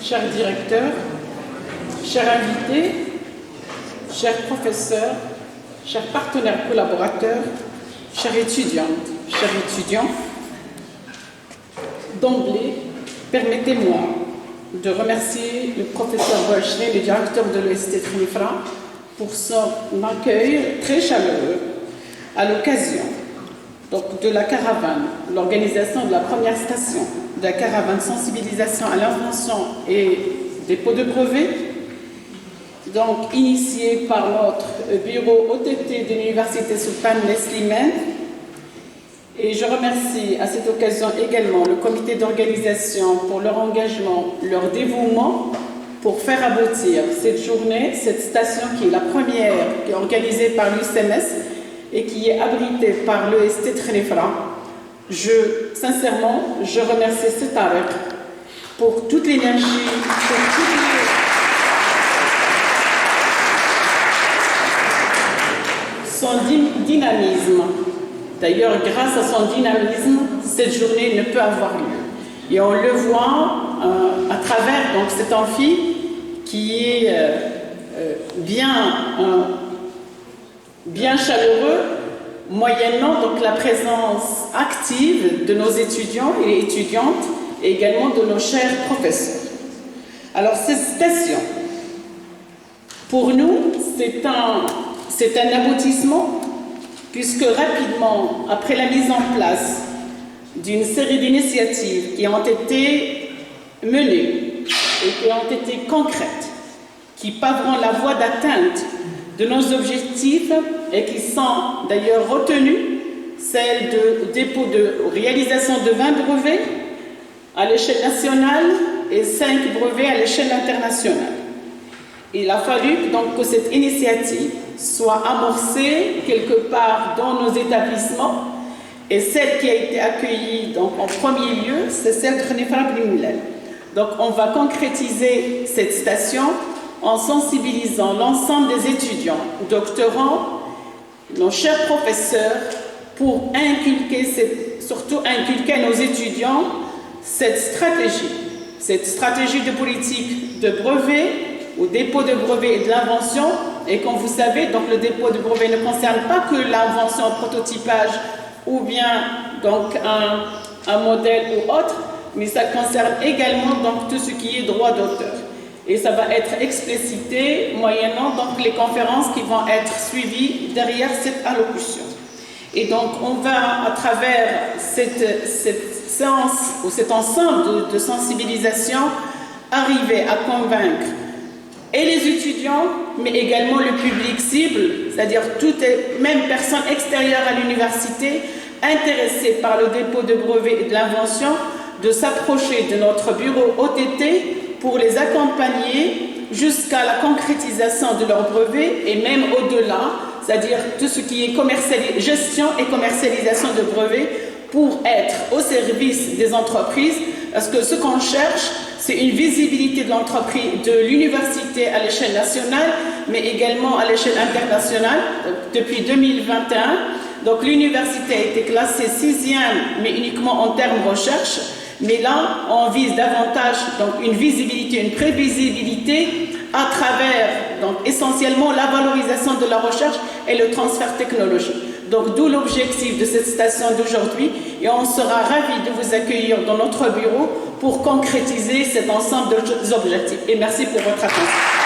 chers directeurs, chers invités, chers professeurs, chers partenaires collaborateurs, chers étudiantes, chers étudiants, d'emblée, permettez-moi de remercier le professeur Boachné, le directeur de l'EST Trinifra, pour son accueil très chaleureux à l'occasion de la caravane, l'organisation de la première station de la caravane sensibilisation à l'invention et dépôt de brevets, donc initiée par notre bureau OTT de l'Université Sultan Neslimen. Et je remercie à cette occasion également le comité d'organisation pour leur engagement, leur dévouement pour faire aboutir cette journée, cette station qui est la première, qui est organisée par l'UCMS et qui est abritée par l'EST Trinifra. Sincèrement, je remercie ce Tarek pour toute l'énergie, pour son dynamisme. D'ailleurs, grâce à son dynamisme, cette journée ne peut avoir lieu. Et on le voit à travers donc, cet amphi qui est bien chaleureux, moyennant donc la présence active de nos étudiants et étudiantes et également de nos chers professeurs. Alors, cette station, pour nous, c'est un aboutissement puisque rapidement, après la mise en place d'une série d'initiatives qui ont été menées et qui ont été concrètes, qui paveront la voie d'atteinte de nos objectifs et qui sont d'ailleurs retenus, celle de dépôt de réalisation de 20 brevets à l'échelle nationale et 5 brevets à l'échelle internationale. Il a fallu donc que cette initiative soit amorcée quelque part dans nos établissements et celle qui a été accueillie donc, en premier lieu, c'est celle de Trinifra Blimlel. Donc on va concrétiser cette station en sensibilisant l'ensemble des étudiants, doctorants, nos chers professeurs, pour surtout inculquer à nos étudiants cette stratégie de politique de brevet, au dépôt de brevet et de l'invention. Et comme vous savez, donc, le dépôt de brevet ne concerne pas que l'invention, le prototypage ou bien donc, un modèle ou autre, mais ça concerne également donc, tout ce qui est droit d'auteur. Et ça va être explicité moyennant donc, les conférences qui vont être suivies derrière cette allocution. Et donc on va, à travers cette séance ou cet ensemble de sensibilisation, arriver à convaincre et les étudiants, mais également le public cible, c'est-à-dire toute même personne extérieure à l'université, intéressée par le dépôt de brevet et de l'invention, de s'approcher de notre bureau OTT pour les accompagner jusqu'à la concrétisation de leur brevet et même au-delà, c'est-à-dire tout ce qui est gestion et commercialisation de brevets pour être au service des entreprises, parce que ce qu'on cherche, c'est une visibilité de l'entreprise, de l'université à l'échelle nationale, mais également à l'échelle internationale. Depuis 2021, donc l'université a été classée 6e, mais uniquement en termes recherche. Mais là, on vise davantage donc, une visibilité, une prévisibilité à travers donc, essentiellement la valorisation de la recherche et le transfert technologique. Donc d'où l'objectif de cette station d'aujourd'hui et on sera ravis de vous accueillir dans notre bureau pour concrétiser cet ensemble d'objectifs. Et merci pour votre attention.